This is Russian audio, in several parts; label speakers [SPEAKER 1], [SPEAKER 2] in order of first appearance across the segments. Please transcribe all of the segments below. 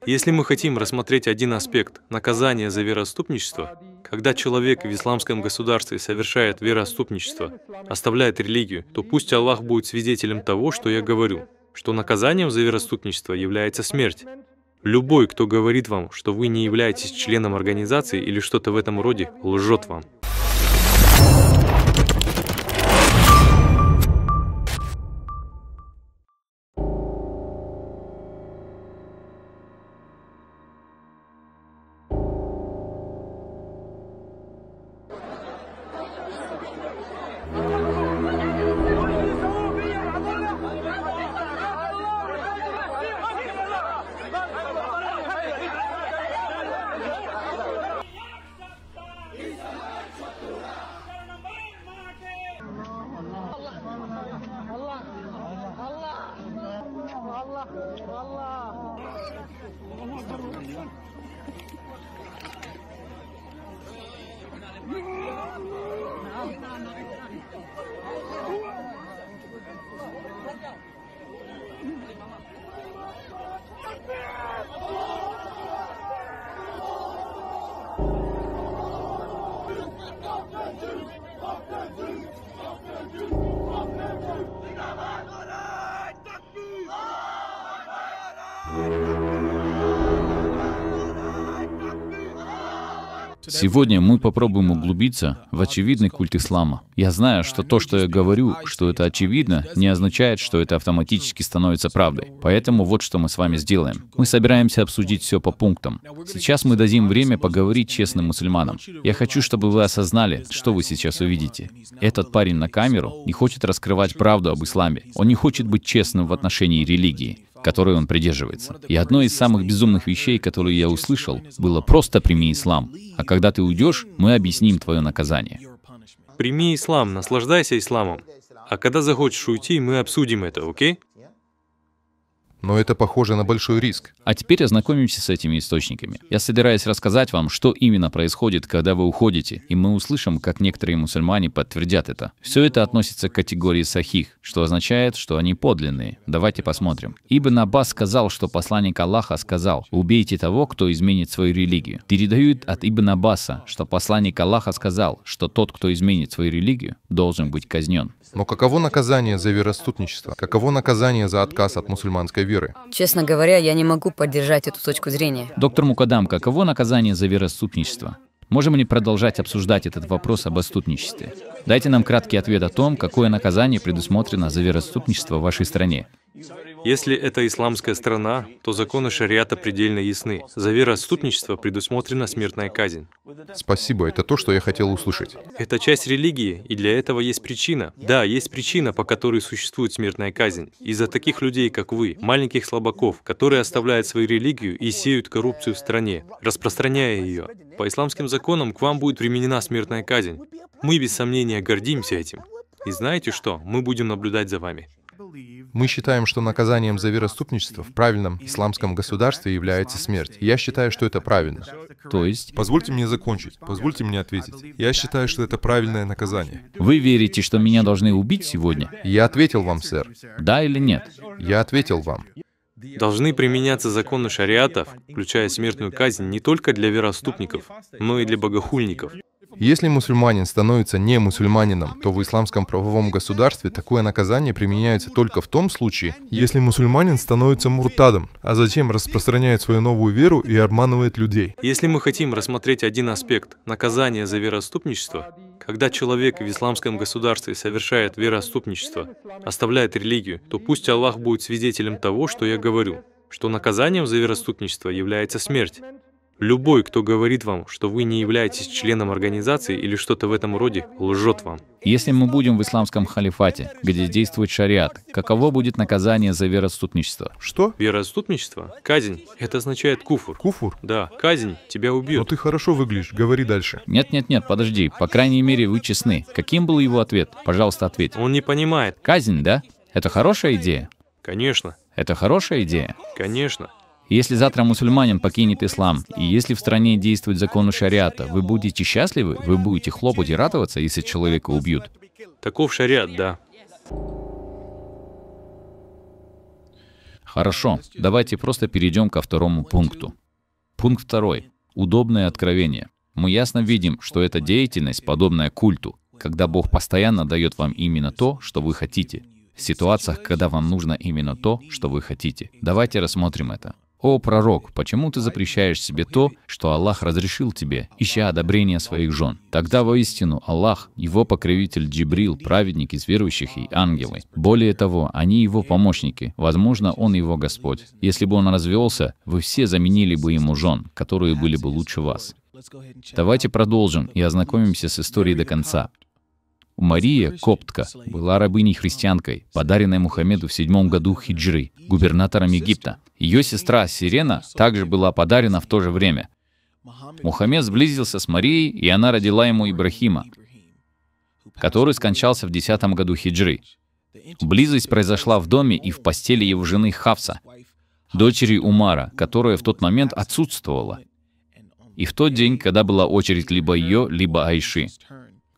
[SPEAKER 1] Если мы хотим рассмотреть один аспект наказания за вероотступничество, когда человек в исламском государстве совершает вероотступничество, оставляет религию, то пусть Аллах будет свидетелем того, что я говорю, что наказанием за вероотступничество является смерть. Любой, кто говорит вам, что вы не являетесь членом организации или что-то в этом роде, лжет вам.
[SPEAKER 2] Сегодня мы попробуем углубиться в очевидный культ ислама. Я знаю, что то, что я говорю, что это очевидно, не означает, что это автоматически становится правдой. Поэтому вот что мы с вами сделаем. Мы собираемся обсудить все по пунктам. Сейчас мы дадим время поговорить честным мусульманам. Я хочу, чтобы вы осознали, что вы сейчас увидите. Этот парень на камеру не хочет раскрывать правду об исламе. Он не хочет быть честным в отношении религии, которой он придерживается. И одной из самых безумных вещей, которые я услышал, было «просто прими ислам, а когда ты уйдешь, мы объясним твое наказание».
[SPEAKER 1] Прими ислам, наслаждайся исламом. А когда захочешь уйти, мы обсудим это, окей?
[SPEAKER 3] Но это похоже на большой риск.
[SPEAKER 2] А теперь ознакомимся с этими источниками. Я собираюсь рассказать вам, что именно происходит, когда вы уходите, и мы услышим, как некоторые мусульмане подтвердят это. Все это относится к категории сахих, что означает, что они подлинные. Давайте посмотрим. Ибн Аббас сказал, что посланник Аллаха сказал: «Убейте того, кто изменит свою религию». Передают от Ибн Аббаса, что посланник Аллаха сказал, что тот, кто изменит свою религию, должен быть казнен.
[SPEAKER 3] Но каково наказание за вероотступничество? Каково наказание за отказ от мусульманской веры?
[SPEAKER 4] Честно говоря, я не могу поддержать эту точку зрения.
[SPEAKER 2] Доктор Мукаддам, каково наказание за вероотступничество? Можем ли продолжать обсуждать этот вопрос об отступничестве? Дайте нам краткий ответ о том, какое наказание предусмотрено за вероотступничество в вашей стране.
[SPEAKER 1] Если это исламская страна, то законы шариата предельно ясны. За вероотступничество предусмотрена смертная казнь.
[SPEAKER 3] Спасибо, это то, что я хотел услышать.
[SPEAKER 1] Это часть религии, и для этого есть причина. Да, есть причина, по которой существует смертная казнь. Из-за таких людей, как вы, маленьких слабаков, которые оставляют свою религию и сеют коррупцию в стране, распространяя ее. По исламским законам к вам будет применена смертная казнь. Мы без сомнения гордимся этим. И знаете что? Мы будем наблюдать за вами.
[SPEAKER 3] Мы считаем, что наказанием за вероотступничество в правильном исламском государстве является смерть. Я считаю, что это правильно.
[SPEAKER 2] То есть,
[SPEAKER 3] Позвольте мне закончить, позвольте мне ответить. Я считаю, что это правильное наказание.
[SPEAKER 2] вы верите, что меня должны убить сегодня?
[SPEAKER 3] Я ответил вам, сэр.
[SPEAKER 2] Да или нет?
[SPEAKER 3] Я ответил вам.
[SPEAKER 1] Должны применяться законы шариата, включая смертную казнь, не только для вероотступников, но и для богохульников.
[SPEAKER 3] Если мусульманин становится не мусульманином, то в исламском правовом государстве такое наказание применяется только в том случае, если мусульманин становится муртадом, а затем распространяет свою новую веру и обманывает людей.
[SPEAKER 1] Если мы хотим рассмотреть один аспект наказания за вероотступничество, когда человек в исламском государстве совершает вероотступничество, оставляет религию, то пусть Аллах будет свидетелем того, что я говорю, что наказанием за вероотступничество является смерть. Любой, кто говорит вам, что вы не являетесь членом организации или что-то в этом роде, лжет вам.
[SPEAKER 2] Если мы будем в исламском халифате, где действует шариат, каково будет наказание за вероотступничество?
[SPEAKER 3] Что?
[SPEAKER 1] Вероотступничество? Казнь. Это означает куфур.
[SPEAKER 3] Куфур?
[SPEAKER 1] Да, казнь. Тебя
[SPEAKER 3] Но
[SPEAKER 1] убьют.
[SPEAKER 3] ты хорошо выглядишь, говори дальше.
[SPEAKER 2] Нет, подожди. По крайней мере, вы честны. Каким был его ответ? Пожалуйста, ответь.
[SPEAKER 1] Он не понимает.
[SPEAKER 2] Казнь, да? Это хорошая идея?
[SPEAKER 1] Конечно.
[SPEAKER 2] Это хорошая идея?
[SPEAKER 1] Конечно.
[SPEAKER 2] Если завтра мусульманин покинет ислам, и если в стране действуют законы шариата, вы будете счастливы? Вы будете хлопать и радоваться, если человека убьют?
[SPEAKER 1] Таков шариат, да.
[SPEAKER 2] Хорошо, давайте просто перейдем ко второму пункту. Пункт второй. Удобное откровение. Мы ясно видим, что эта деятельность подобная культу, когда Бог постоянно дает вам именно то, что вы хотите. В ситуациях, когда вам нужно именно то, что вы хотите. Давайте рассмотрим это. «О, пророк, почему ты запрещаешь себе то, что Аллах разрешил тебе, ища одобрения своих жен? Тогда воистину Аллах, его покровитель Джибрил, праведник из верующих и ангелы. Более того, они его помощники, возможно, он его Господь. Если бы он развелся, вы все заменили бы ему жен, которые были бы лучше вас». Давайте продолжим и ознакомимся с историей до конца. Мария, коптка, была рабыней-христианкой, подаренной Мухаммеду в 7 году хиджры, губернатором Египта. Ее сестра Сирена также была подарена в то же время. Мухаммед сблизился с Марией, и она родила ему Ибрахима, который скончался в 10 году хиджры. Близость произошла в доме и в постели его жены Хафса, дочери Умара, которая в тот момент отсутствовала. И в тот день, когда была очередь либо ее, либо Айши.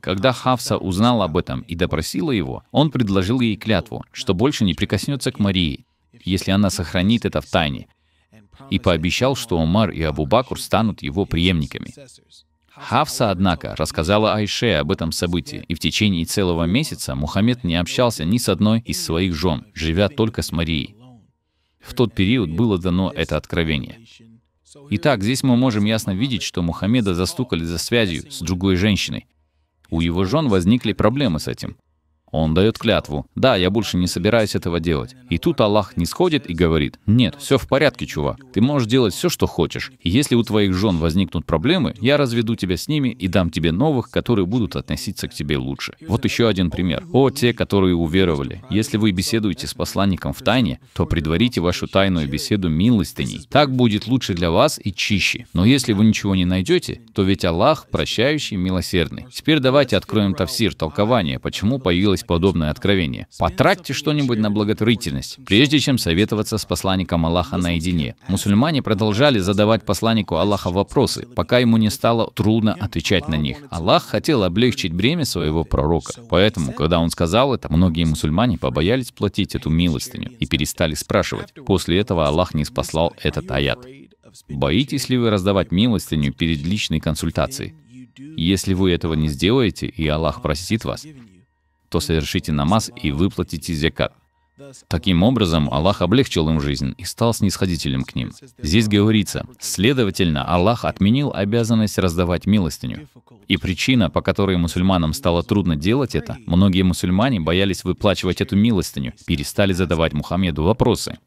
[SPEAKER 2] Когда Хафса узнала об этом и допросила его, он предложил ей клятву, что больше не прикоснется к Марии, если она сохранит это в тайне, и пообещал, что Умар и Абу Бакр станут его преемниками. Хафса, однако, рассказала Айше об этом событии, и в течение целого месяца Мухаммед не общался ни с одной из своих жен, живя только с Марией. В тот период было дано это откровение. Итак, здесь мы можем ясно видеть, что Мухаммеда застукали за связью с другой женщиной. У его жен возникли проблемы с этим. Он дает клятву: «Да, я больше не собираюсь этого делать». И тут Аллах не сходит и говорит: «Нет, все в порядке, чувак. Ты можешь делать все, что хочешь. И если у твоих жен возникнут проблемы, я разведу тебя с ними и дам тебе новых, которые будут относиться к тебе лучше». Вот еще один пример. «О, те, которые уверовали, если вы беседуете с посланником в тайне, то предварите вашу тайную беседу милостыней. Так будет лучше для вас и чище. Но если вы ничего не найдете, то ведь Аллах прощающий, милосердный». Теперь давайте откроем тафсир, толкование, почему появилось подобное откровение. Потратьте что-нибудь на благотворительность, прежде чем советоваться с посланником Аллаха наедине. Мусульмане продолжали задавать посланнику Аллаха вопросы, пока ему не стало трудно отвечать на них. Аллах хотел облегчить бремя своего пророка. Поэтому, когда он сказал это, многие мусульмане побоялись платить эту милостыню и перестали спрашивать. После этого Аллах не спаслал этот аят. Боитесь ли вы раздавать милостыню перед личной консультацией? Если вы этого не сделаете, и Аллах простит вас, то совершите намаз и выплатите зякат. Таким образом, Аллах облегчил им жизнь и стал снисходительным к ним. Здесь говорится: следовательно, Аллах отменил обязанность раздавать милостыню. И причина, по которой мусульманам стало трудно делать это, многие мусульмане боялись выплачивать эту милостыню, перестали задавать Мухаммеду вопросы.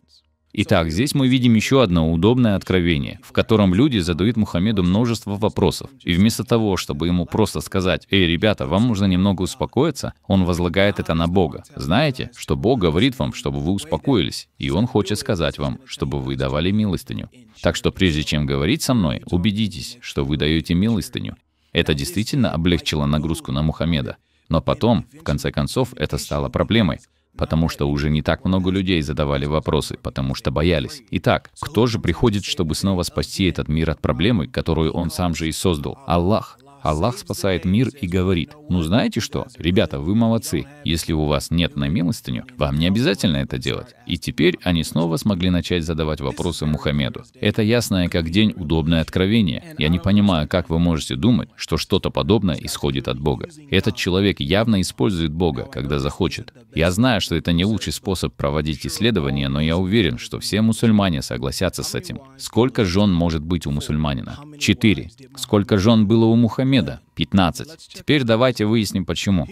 [SPEAKER 2] Итак, здесь мы видим еще одно удобное откровение, в котором люди задают Мухаммеду множество вопросов. И вместо того, чтобы ему просто сказать: «Эй, ребята, вам нужно немного успокоиться», он возлагает это на Бога. Знаете, что Бог говорит вам, чтобы вы успокоились, и Он хочет сказать вам, чтобы вы давали милостыню. Так что прежде чем говорить со мной, убедитесь, что вы даете милостыню. Это действительно облегчило нагрузку на Мухаммеда. Но потом, в конце концов, это стало проблемой. Потому что уже не так много людей задавали вопросы, потому что боялись. Итак, кто же приходит, чтобы снова спасти этот мир от проблемы, которую он сам же и создал? Аллах. Аллах спасает мир и говорит: «Ну знаете что? Ребята, вы молодцы. Если у вас нет на милостыню, вам не обязательно это делать». И теперь они снова смогли начать задавать вопросы Мухаммеду. Это ясное как день удобное откровение. Я не понимаю, как вы можете думать, что что-то подобное исходит от Бога. Этот человек явно использует Бога, когда захочет. Я знаю, что это не лучший способ проводить исследования, но я уверен, что все мусульмане согласятся с этим. Сколько жен может быть у мусульманина? 4. Сколько жен было у Мухаммеда? 15. Теперь давайте выясним, почему.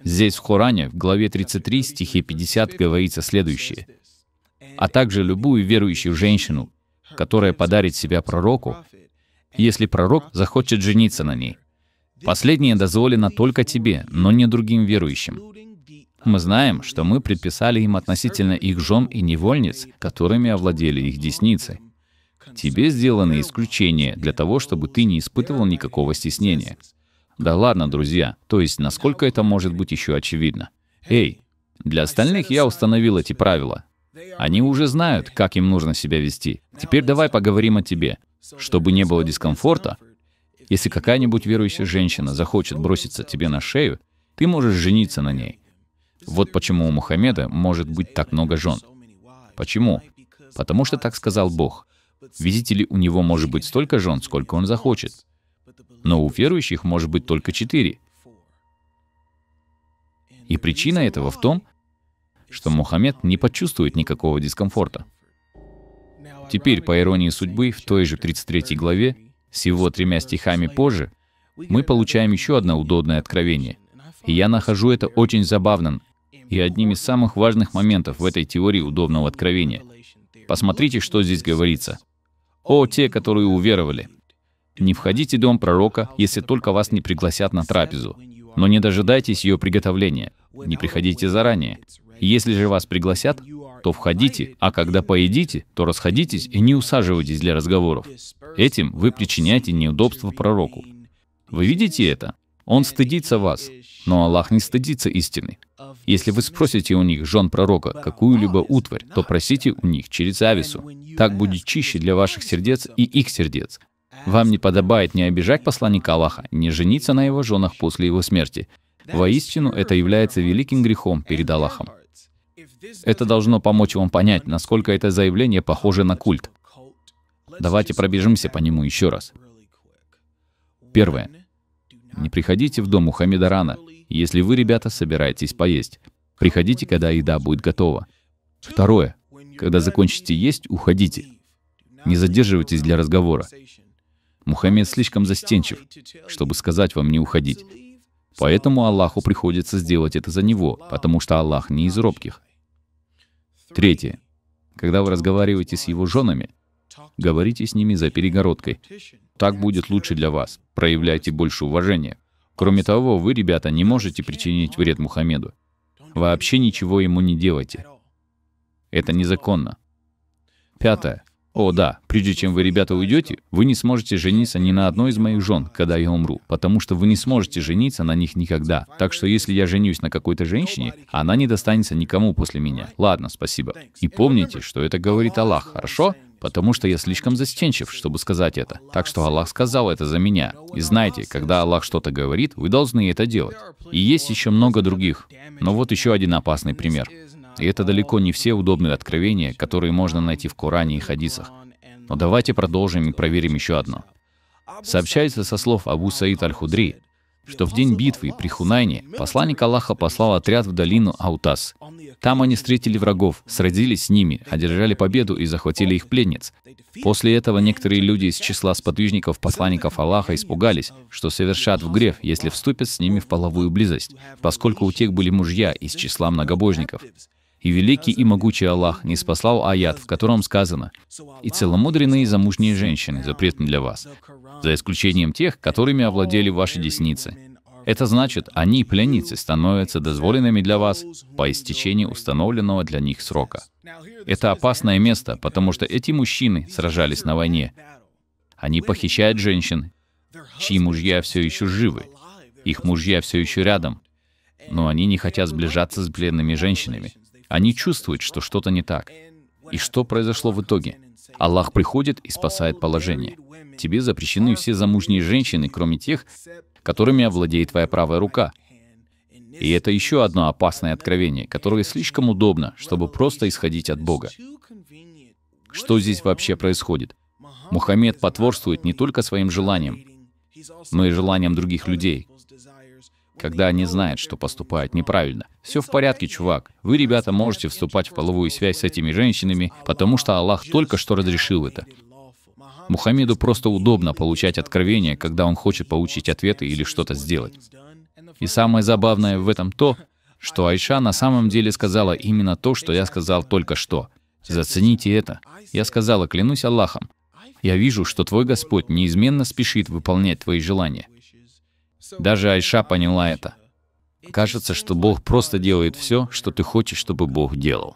[SPEAKER 2] Здесь в Коране, в главе 33, стихе 50, говорится следующее: «А также любую верующую женщину, которая подарит себя пророку, если пророк захочет жениться на ней. Последнее дозволено только тебе, но не другим верующим. Мы знаем, что мы предписали им относительно их жен и невольниц, которыми овладели их десницы. Тебе сделаны исключения для того, чтобы ты не испытывал никакого стеснения». Да ладно, друзья, то есть насколько это может быть еще очевидно? Эй, для остальных я установил эти правила. Они уже знают, как им нужно себя вести. Теперь давай поговорим о тебе. Чтобы не было дискомфорта, если какая-нибудь верующая женщина захочет броситься тебе на шею, ты можешь жениться на ней. Вот почему у Мухаммеда может быть так много жен. Почему? потому что так сказал Бог. Видите ли, у него может быть столько жен, сколько он захочет. Но у верующих может быть только 4. И причина этого в том, что Мухаммед не почувствует никакого дискомфорта. Теперь, по иронии судьбы, в той же 33 главе, всего 3 стихами позже, мы получаем еще одно удобное откровение. И я нахожу это очень забавным и одним из самых важных моментов в этой теории удобного откровения. Посмотрите, что здесь говорится. «О, те, которые уверовали! Не входите в дом пророка, если только вас не пригласят на трапезу, но не дожидайтесь ее приготовления, не приходите заранее. Если же вас пригласят, то входите, а когда поедите, то расходитесь и не усаживайтесь для разговоров. Этим вы причиняете неудобство пророку». Вы видите это? Он стыдится вас, но Аллах не стыдится истины. Если вы спросите у них, жен пророка, какую-либо утварь, то просите у них через завесу. Так будет чище для ваших сердец и их сердец. Вам не подобает не обижать посланника Аллаха, не жениться на его женах после его смерти. Воистину, это является великим грехом перед Аллахом. Это должно помочь вам понять, насколько это заявление похоже на культ. Давайте пробежимся по нему еще раз. Первое. Не приходите в дом Мухаммеда рано, если вы, ребята, собираетесь поесть. Приходите, когда еда будет готова. Второе. Когда закончите есть, уходите. Не задерживайтесь для разговора. Мухаммед слишком застенчив, чтобы сказать вам не уходить. Поэтому Аллаху приходится сделать это за него, потому что Аллах не из робких. Третье. Когда вы разговариваете с его женами, говорите с ними за перегородкой. Так будет лучше для вас. Проявляйте больше уважения. Кроме того, вы, ребята, не можете причинить вред Мухаммеду. Вообще ничего ему не делайте. Это незаконно. Пятое. О, да, прежде чем вы, ребята, уйдете, вы не сможете жениться ни на одной из моих жен, когда я умру, потому что вы не сможете жениться на них никогда. Так что если я женюсь на какой-то женщине, она не достанется никому после меня. Ладно, спасибо. И помните, что это говорит Аллах, хорошо? Потому что я слишком застенчив, чтобы сказать это. Так что Аллах сказал это за меня. И знаете, когда Аллах что-то говорит, вы должны это делать. И есть еще много других. Но вот еще один опасный пример. И это далеко не все удобные откровения, которые можно найти в Коране и хадисах. Но давайте продолжим и проверим еще одно. Сообщается со слов Абу Саид Аль-Худри, что в день битвы при Хунайне посланник Аллаха послал отряд в долину Аутас. Там они встретили врагов, сразились с ними, одержали победу и захватили их пленниц. После этого некоторые люди из числа сподвижников посланников Аллаха испугались, что совершат в грех, если вступят с ними в половую близость, поскольку у тех были мужья из числа многобожников. И великий и могучий Аллах ниспослал аят, в котором сказано: «И целомудренные замужние женщины запретны для вас, за исключением тех, которыми овладели ваши десницы. Это значит, они, пленницы, становятся дозволенными для вас по истечении установленного для них срока». Это опасное место, потому что эти мужчины сражались на войне. Они похищают женщин, чьи мужья все еще живы, их мужья все еще рядом, но они не хотят сближаться с пленными женщинами. Они чувствуют, что что-то не так. И что произошло в итоге? Аллах приходит и спасает положение. Тебе запрещены все замужние женщины, кроме тех, которыми овладеет твоя правая рука. И это еще одно опасное откровение, которое слишком удобно, чтобы просто исходить от Бога. Что здесь вообще происходит? Мухаммед потворствует не только своим желаниям, но и желаниям других людей, когда они знают, что поступают неправильно. Все в порядке, чувак. Вы, ребята, можете вступать в половую связь с этими женщинами, потому что Аллах только что разрешил это. Мухаммеду просто удобно получать откровения, когда он хочет получить ответы или что-то сделать. И самое забавное в этом то, что Айша на самом деле сказала именно то, что я сказал только что. Зацените это. Я сказала, клянусь Аллахом, я вижу, что твой Господь неизменно спешит выполнять твои желания. Даже Айша поняла это. Кажется, что Бог просто делает все, что ты хочешь, чтобы Бог делал.